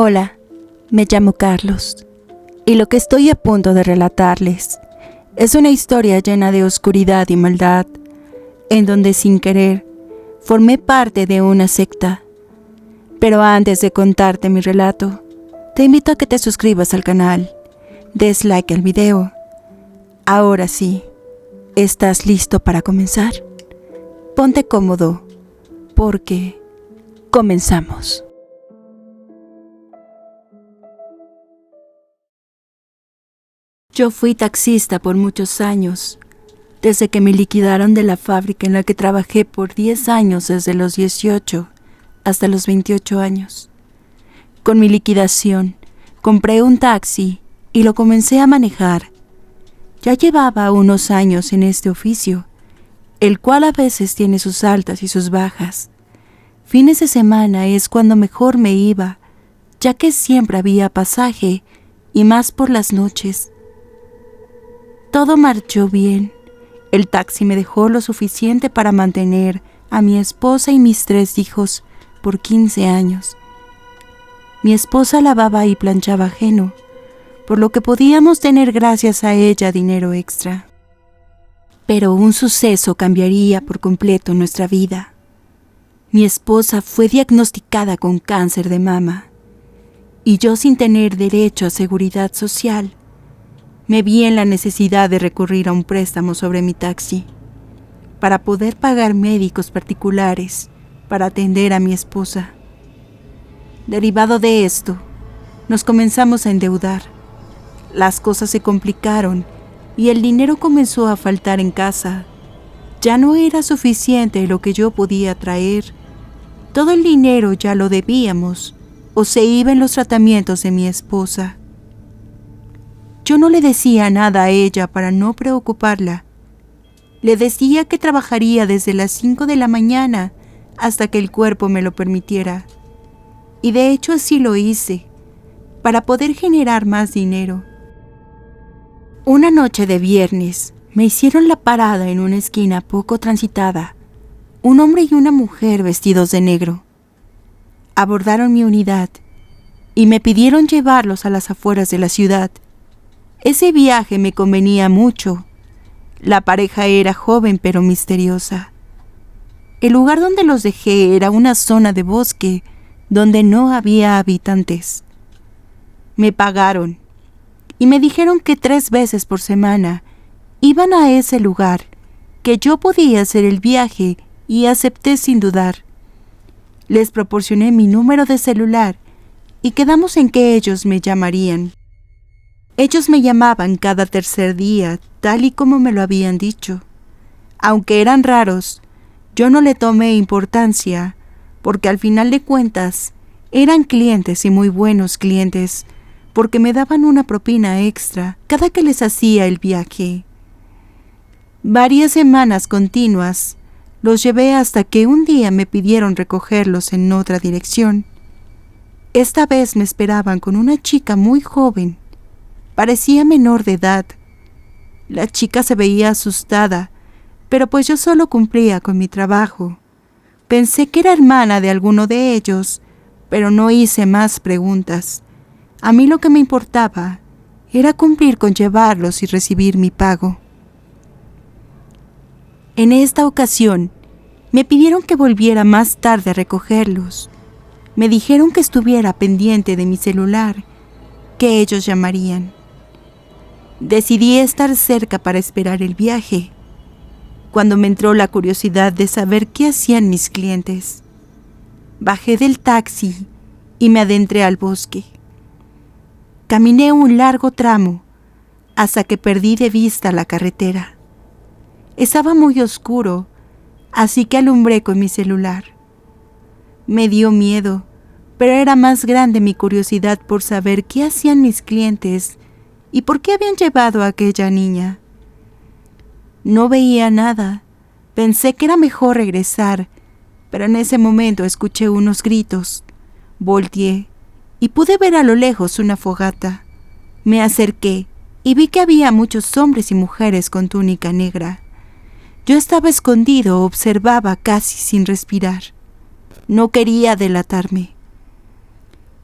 Hola, me llamo Carlos, y lo que estoy a punto de relatarles es una historia llena de oscuridad y maldad, en donde sin querer formé parte de una secta. Pero antes de contarte mi relato, te invito a que te suscribas al canal, des like al video. Ahora sí, ¿estás listo para comenzar? Ponte cómodo, porque comenzamos. Yo fui taxista por muchos años, desde que me liquidaron de la fábrica en la que trabajé por 10 años, desde los 18 hasta los 28 años. Con mi liquidación, compré un taxi y lo comencé a manejar. Ya llevaba unos años en este oficio, el cual a veces tiene sus altas y sus bajas. Fines de semana es cuando mejor me iba, ya que siempre había pasaje, y más por las noches. Todo marchó bien. El taxi me dejó lo suficiente para mantener a mi esposa y mis 3 hijos por 15 años. Mi esposa lavaba y planchaba ajeno, por lo que podíamos tener gracias a ella dinero extra. Pero un suceso cambiaría por completo nuestra vida. Mi esposa fue diagnosticada con cáncer de mama, y yo, sin tener derecho a seguridad social, me vi en la necesidad de recurrir a un préstamo sobre mi taxi para poder pagar médicos particulares para atender a mi esposa. Derivado de esto, nos comenzamos a endeudar. Las cosas se complicaron y el dinero comenzó a faltar en casa. Ya no era suficiente lo que yo podía traer. Todo el dinero ya lo debíamos o se iba en los tratamientos de mi esposa. Yo no le decía nada a ella para no preocuparla. Le decía que trabajaría desde las 5 de la mañana hasta que el cuerpo me lo permitiera. Y de hecho así lo hice, para poder generar más dinero. Una noche de viernes me hicieron la parada en una esquina poco transitada. Un hombre y una mujer vestidos de negro abordaron mi unidad y me pidieron llevarlos a las afueras de la ciudad. Ese viaje me convenía mucho. La pareja era joven pero misteriosa. El lugar donde los dejé era una zona de bosque donde no había habitantes. Me pagaron y me dijeron que 3 veces por semana iban a ese lugar, que yo podía hacer el viaje, y acepté sin dudar. Les proporcioné mi número de celular y quedamos en que ellos me llamarían. Ellos me llamaban cada tercer día, tal y como me lo habían dicho. Aunque eran raros, yo no le tomé importancia, porque al final de cuentas eran clientes y muy buenos clientes, porque me daban una propina extra cada que les hacía el viaje. Varias semanas continuas los llevé hasta que un día me pidieron recogerlos en otra dirección. Esta vez me esperaban con una chica muy joven. Parecía menor de edad. La chica se veía asustada, pero pues yo solo cumplía con mi trabajo. Pensé que era hermana de alguno de ellos, pero no hice más preguntas. A mí lo que me importaba era cumplir con llevarlos y recibir mi pago. En esta ocasión, me pidieron que volviera más tarde a recogerlos. Me dijeron que estuviera pendiente de mi celular, que ellos llamarían. Decidí estar cerca para esperar el viaje, cuando me entró la curiosidad de saber qué hacían mis clientes. Bajé del taxi y me adentré al bosque. Caminé un largo tramo hasta que perdí de vista la carretera. Estaba muy oscuro, así que alumbré con mi celular. Me dio miedo, pero era más grande mi curiosidad por saber qué hacían mis clientes y por qué habían llevado a aquella niña. No veía nada. Pensé que era mejor regresar, pero en ese momento escuché unos gritos. Volteé y pude ver a lo lejos una fogata. Me acerqué y vi que había muchos hombres y mujeres con túnica negra. Yo estaba escondido, observaba casi sin respirar. No quería delatarme.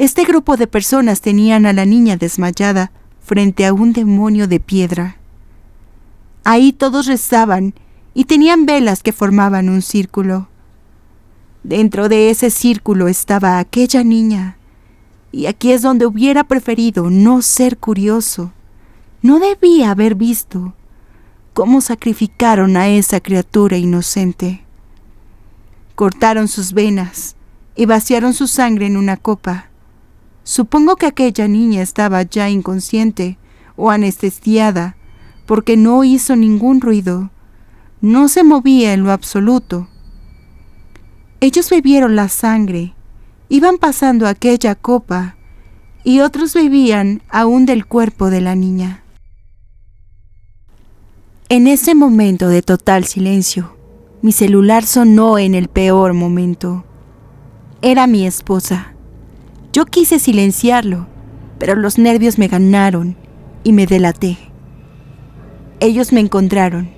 Este grupo de personas tenían a la niña desmayada frente a un demonio de piedra. Ahí todos rezaban y tenían velas que formaban un círculo. Dentro de ese círculo estaba aquella niña, y aquí es donde hubiera preferido no ser curioso. No debía haber visto cómo sacrificaron a esa criatura inocente. Cortaron sus venas y vaciaron su sangre en una copa. Supongo que aquella niña estaba ya inconsciente o anestesiada, porque no hizo ningún ruido, no se movía en lo absoluto. Ellos bebieron la sangre, iban pasando aquella copa, y otros bebían aún del cuerpo de la niña. En ese momento de total silencio, mi celular sonó en el peor momento. Era mi esposa. Yo quise silenciarlo, pero los nervios me ganaron y me delaté. Ellos me encontraron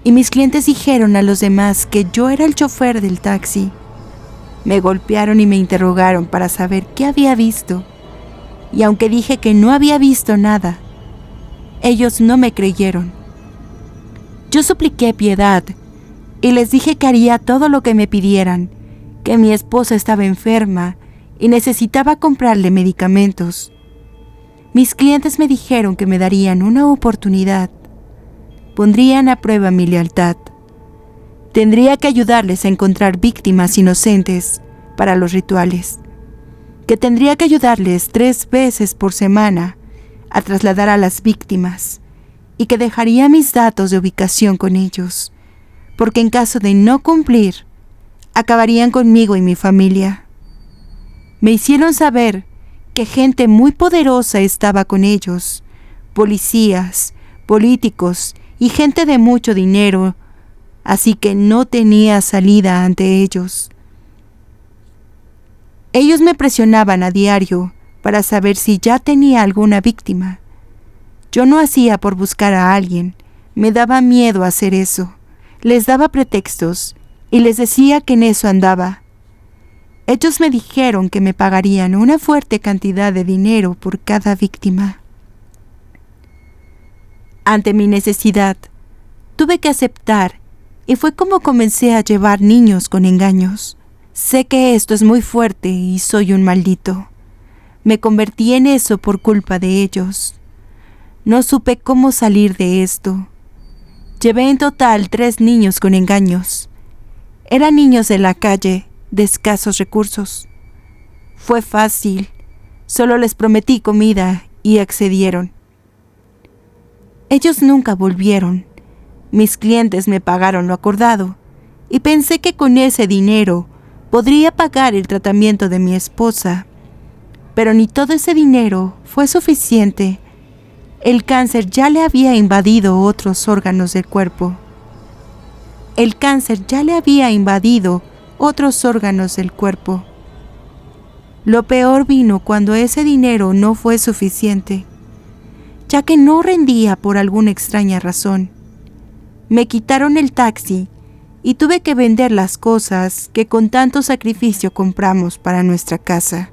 y mis clientes dijeron a los demás que yo era el chofer del taxi. Me golpearon y me interrogaron para saber qué había visto, y aunque dije que no había visto nada, ellos no me creyeron. Yo supliqué piedad y les dije que haría todo lo que me pidieran, que mi esposa estaba enferma y necesitaba comprarle medicamentos. Mis clientes me dijeron que me darían una oportunidad. Pondrían a prueba mi lealtad. Tendría que ayudarles a encontrar víctimas inocentes para los rituales. Que tendría que ayudarles 3 veces por semana a trasladar a las víctimas. Y que dejaría mis datos de ubicación con ellos, porque en caso de no cumplir, acabarían conmigo y mi familia. Me hicieron saber que gente muy poderosa estaba con ellos, policías, políticos y gente de mucho dinero, así que no tenía salida ante ellos. Ellos me presionaban a diario para saber si ya tenía alguna víctima. Yo no hacía por buscar a alguien, me daba miedo hacer eso. Les daba pretextos y les decía que en eso andaba. Ellos me dijeron que me pagarían una fuerte cantidad de dinero por cada víctima. Ante mi necesidad, tuve que aceptar y fue como comencé a llevar niños con engaños. Sé que esto es muy fuerte y soy un maldito. Me convertí en eso por culpa de ellos. No supe cómo salir de esto. Llevé en total 3 niños con engaños. Eran niños de la calle, de escasos recursos. Fue fácil, solo les prometí comida y accedieron. Ellos nunca volvieron. Mis clientes me pagaron lo acordado y pensé que con ese dinero podría pagar el tratamiento de mi esposa. Pero ni todo ese dinero fue suficiente. El cáncer ya le había invadido otros órganos del cuerpo. Lo peor vino cuando ese dinero no fue suficiente, ya que no rendía por alguna extraña razón. Me quitaron el taxi y tuve que vender las cosas que con tanto sacrificio compramos para nuestra casa.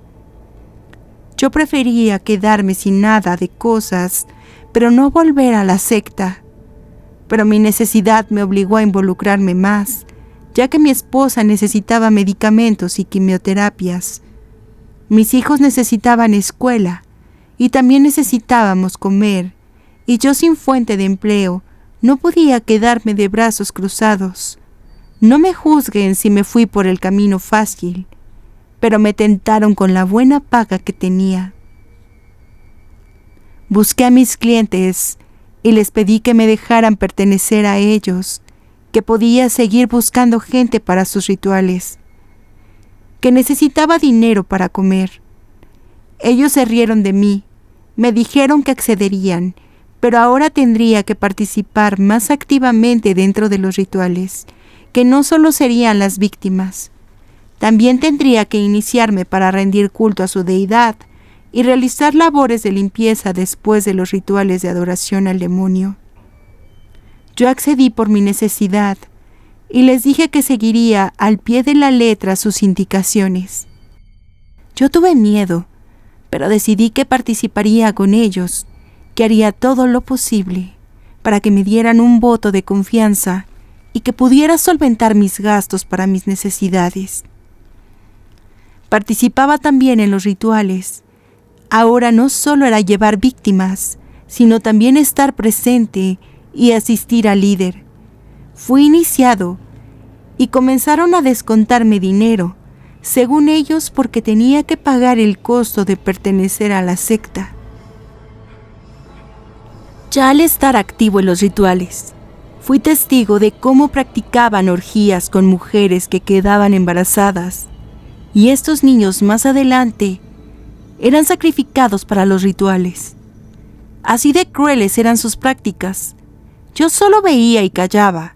Yo prefería quedarme sin nada de cosas, pero no volver a la secta. Pero mi necesidad me obligó a involucrarme más, ya que mi esposa necesitaba medicamentos y quimioterapias. Mis hijos necesitaban escuela y también necesitábamos comer, y yo sin fuente de empleo no podía quedarme de brazos cruzados. No me juzguen si me fui por el camino fácil, pero me tentaron con la buena paga que tenía. Busqué a mis clientes y les pedí que me dejaran pertenecer a ellos, que podía seguir buscando gente para sus rituales, que necesitaba dinero para comer. Ellos se rieron de mí, me dijeron que accederían, pero ahora tendría que participar más activamente dentro de los rituales, que no solo serían las víctimas. También tendría que iniciarme para rendir culto a su deidad y realizar labores de limpieza después de los rituales de adoración al demonio. Yo accedí por mi necesidad y les dije que seguiría al pie de la letra sus indicaciones. Yo tuve miedo, pero decidí que participaría con ellos, que haría todo lo posible para que me dieran un voto de confianza y que pudiera solventar mis gastos para mis necesidades. Participaba también en los rituales. Ahora no solo era llevar víctimas, sino también estar presente y asistir al líder. Fui iniciado y comenzaron a descontarme dinero, según ellos porque tenía que pagar el costo de pertenecer a la secta. Ya al estar activo en los rituales, fui testigo de cómo practicaban orgías con mujeres que quedaban embarazadas, y estos niños más adelante eran sacrificados para los rituales. Así de crueles eran sus prácticas. Yo solo veía y callaba.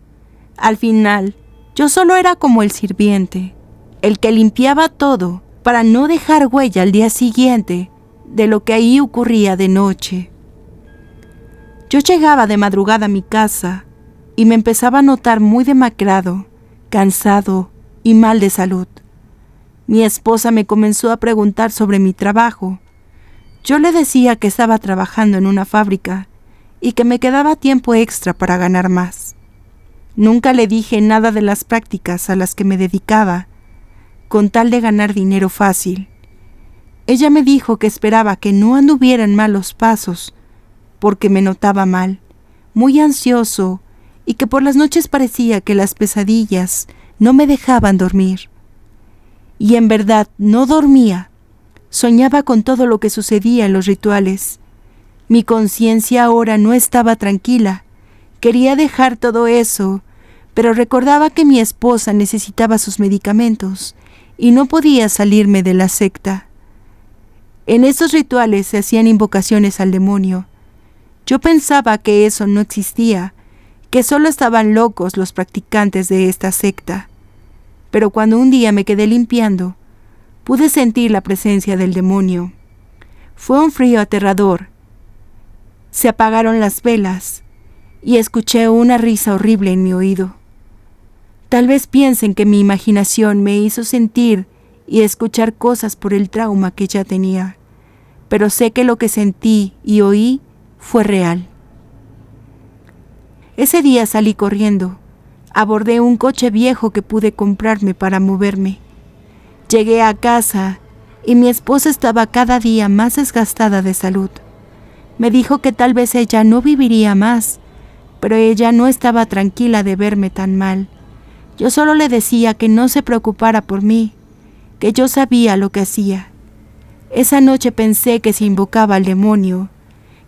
Al final, yo solo era como el sirviente, el que limpiaba todo para no dejar huella al día siguiente de lo que ahí ocurría de noche. Yo llegaba de madrugada a mi casa y me empezaba a notar muy demacrado, cansado y mal de salud. Mi esposa me comenzó a preguntar sobre mi trabajo. Yo le decía que estaba trabajando en una fábrica y que me quedaba tiempo extra para ganar más. Nunca le dije nada de las prácticas a las que me dedicaba, con tal de ganar dinero fácil. Ella me dijo que esperaba que no anduviera en malos pasos, porque me notaba mal, muy ansioso, y que por las noches parecía que las pesadillas no me dejaban dormir. Y en verdad no dormía. Soñaba con todo lo que sucedía en los rituales. Mi conciencia ahora no estaba tranquila. Quería dejar todo eso, pero recordaba que mi esposa necesitaba sus medicamentos y no podía salirme de la secta. En esos rituales se hacían invocaciones al demonio. Yo pensaba que eso no existía, que solo estaban locos los practicantes de esta secta. Pero cuando un día me quedé limpiando, pude sentir la presencia del demonio. Fue un frío aterrador. Se apagaron las velas y escuché una risa horrible en mi oído. Tal vez piensen que mi imaginación me hizo sentir y escuchar cosas por el trauma que ya tenía, pero sé que lo que sentí y oí fue real. Ese día salí corriendo. Abordé un coche viejo que pude comprarme para moverme. Llegué a casa y mi esposa estaba cada día más desgastada de salud. Me dijo que tal vez ella no viviría más, pero ella no estaba tranquila de verme tan mal. Yo solo le decía que no se preocupara por mí, que yo sabía lo que hacía. Esa noche pensé que si invocaba al demonio,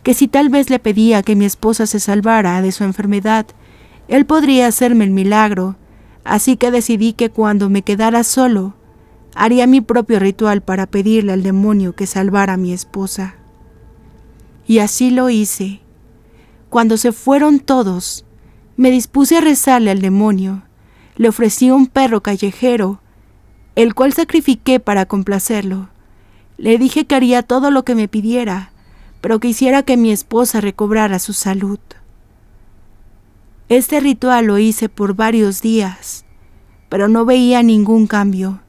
que si tal vez le pedía que mi esposa se salvara de su enfermedad, él podría hacerme el milagro, así que decidí que cuando me quedara solo, haría mi propio ritual para pedirle al demonio que salvara a mi esposa. Y así lo hice. Cuando se fueron todos, me dispuse a rezarle al demonio. Le ofrecí un perro callejero, el cual sacrifiqué para complacerlo. Le dije que haría todo lo que me pidiera, pero que hiciera que mi esposa recobrara su salud. Este ritual lo hice por varios días, pero no veía ningún cambio,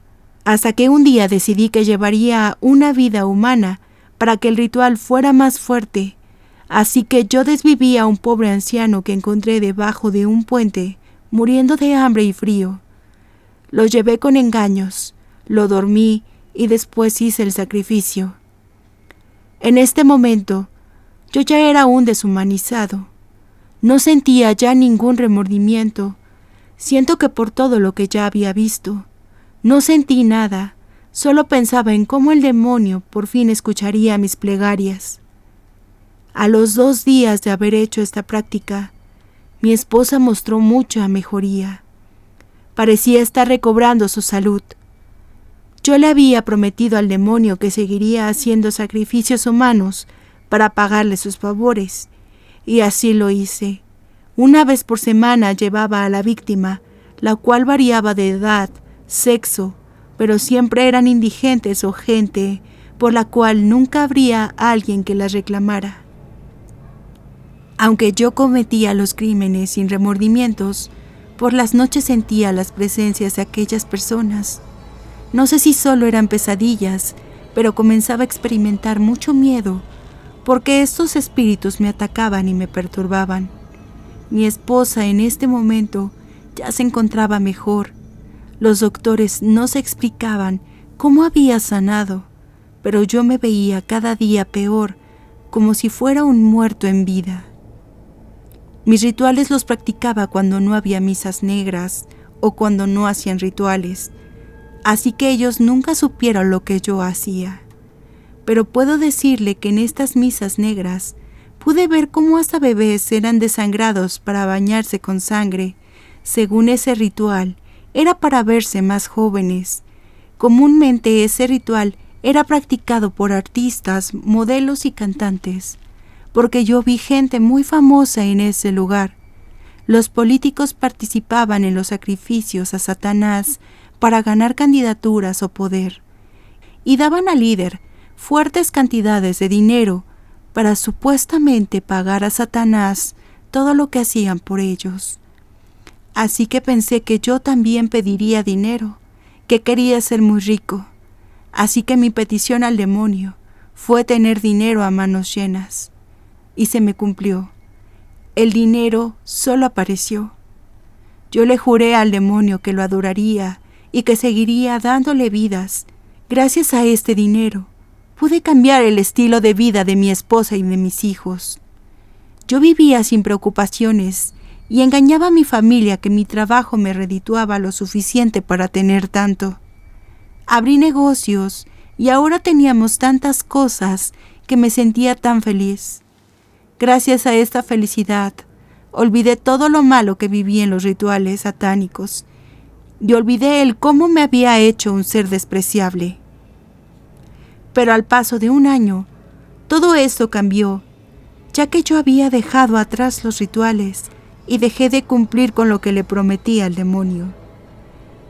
hasta que un día decidí que llevaría una vida humana para que el ritual fuera más fuerte, así que yo desviví a un pobre anciano que encontré debajo de un puente, muriendo de hambre y frío. Lo llevé con engaños, lo dormí y después hice el sacrificio. En este momento, yo ya era un deshumanizado. No sentía ya ningún remordimiento. Siento que por todo lo que ya había visto. No sentí nada, solo pensaba en cómo el demonio por fin escucharía mis plegarias. A los 2 días de haber hecho esta práctica, mi esposa mostró mucha mejoría. Parecía estar recobrando su salud. Yo le había prometido al demonio que seguiría haciendo sacrificios humanos para pagarle sus favores, y así lo hice. Una vez por semana llevaba a la víctima, la cual variaba de edad, sexo, pero siempre eran indigentes o gente por la cual nunca habría alguien que las reclamara. Aunque yo cometía los crímenes sin remordimientos, por las noches sentía las presencias de aquellas personas. No sé si solo eran pesadillas, pero comenzaba a experimentar mucho miedo porque estos espíritus me atacaban y me perturbaban. Mi esposa en este momento ya se encontraba mejor. Los doctores no se explicaban cómo había sanado, pero yo me veía cada día peor, como si fuera un muerto en vida. Mis rituales los practicaba cuando no había misas negras o cuando no hacían rituales, así que ellos nunca supieron lo que yo hacía. Pero puedo decirle que en estas misas negras pude ver cómo hasta bebés eran desangrados para bañarse con sangre. Según ese ritual, era para verse más jóvenes. Comúnmente ese ritual era practicado por artistas, modelos y cantantes, porque yo vi gente muy famosa en ese lugar. Los políticos participaban en los sacrificios a Satanás para ganar candidaturas o poder, y daban al líder fuertes cantidades de dinero para supuestamente pagar a Satanás todo lo que hacían por ellos. Así que pensé que yo también pediría dinero, que quería ser muy rico. Así que mi petición al demonio fue tener dinero a manos llenas. Y se me cumplió. El dinero solo apareció. Yo le juré al demonio que lo adoraría y que seguiría dándole vidas. Gracias a este dinero, pude cambiar el estilo de vida de mi esposa y de mis hijos. Yo vivía sin preocupaciones y engañaba a mi familia que mi trabajo me redituaba lo suficiente para tener tanto. Abrí negocios y ahora teníamos tantas cosas que me sentía tan feliz. Gracias a esta felicidad, olvidé todo lo malo que viví en los rituales satánicos y olvidé el cómo me había hecho un ser despreciable. Pero al paso de un año, todo esto cambió, ya que yo había dejado atrás los rituales y dejé de cumplir con lo que le prometí al demonio.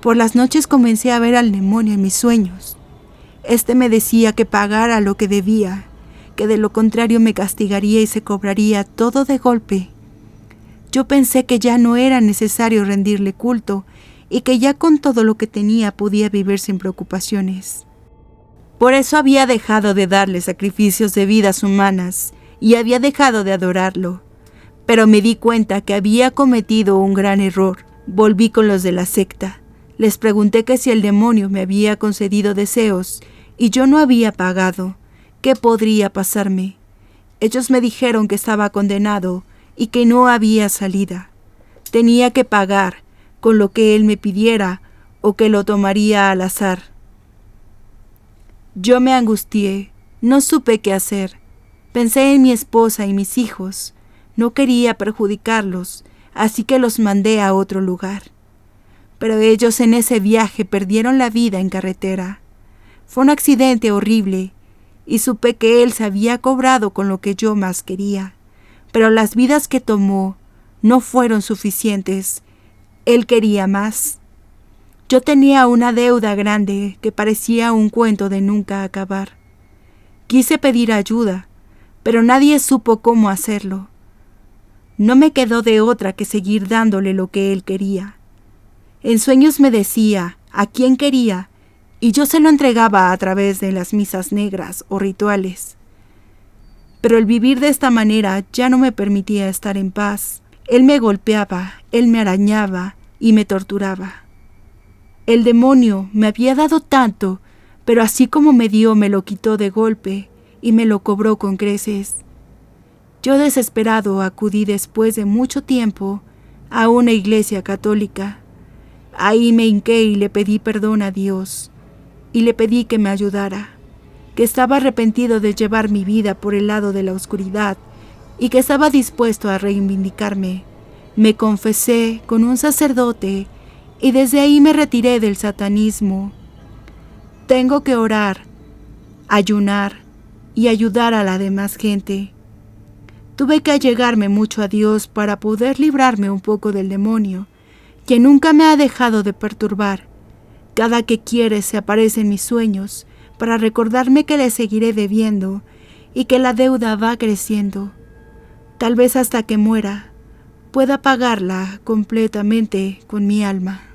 Por las noches comencé a ver al demonio en mis sueños. Este me decía que pagara lo que debía, que de lo contrario me castigaría y se cobraría todo de golpe. Yo pensé que ya no era necesario rendirle culto y que ya con todo lo que tenía podía vivir sin preocupaciones. Por eso había dejado de darle sacrificios de vidas humanas y había dejado de adorarlo. Pero me di cuenta que había cometido un gran error. Volví con los de la secta. Les pregunté que si el demonio me había concedido deseos y yo no había pagado, ¿qué podría pasarme? Ellos me dijeron que estaba condenado y que no había salida. Tenía que pagar con lo que él me pidiera o que lo tomaría al azar. Yo me angustié, no supe qué hacer. Pensé en mi esposa y mis hijos. No quería perjudicarlos, así que los mandé a otro lugar. Pero ellos en ese viaje perdieron la vida en carretera. Fue un accidente horrible, y supe que él se había cobrado con lo que yo más quería. Pero las vidas que tomó no fueron suficientes. Él quería más. Yo tenía una deuda grande que parecía un cuento de nunca acabar. Quise pedir ayuda, pero nadie supo cómo hacerlo. No me quedó de otra que seguir dándole lo que él quería. En sueños me decía a quién quería y yo se lo entregaba a través de las misas negras o rituales. Pero el vivir de esta manera ya no me permitía estar en paz. Él me golpeaba, él me arañaba y me torturaba. El demonio me había dado tanto, pero así como me dio me lo quitó de golpe y me lo cobró con creces. Yo desesperado acudí después de mucho tiempo a una iglesia católica. Ahí me hinqué y le pedí perdón a Dios, y le pedí que me ayudara, que estaba arrepentido de llevar mi vida por el lado de la oscuridad y que estaba dispuesto a reivindicarme. Me confesé con un sacerdote y desde ahí me retiré del satanismo. Tengo que orar, ayunar y ayudar a la demás gente. Tuve que allegarme mucho a Dios para poder librarme un poco del demonio, que nunca me ha dejado de perturbar. Cada que quiere se aparece en mis sueños para recordarme que le seguiré debiendo y que la deuda va creciendo. Tal vez hasta que muera pueda pagarla completamente con mi alma.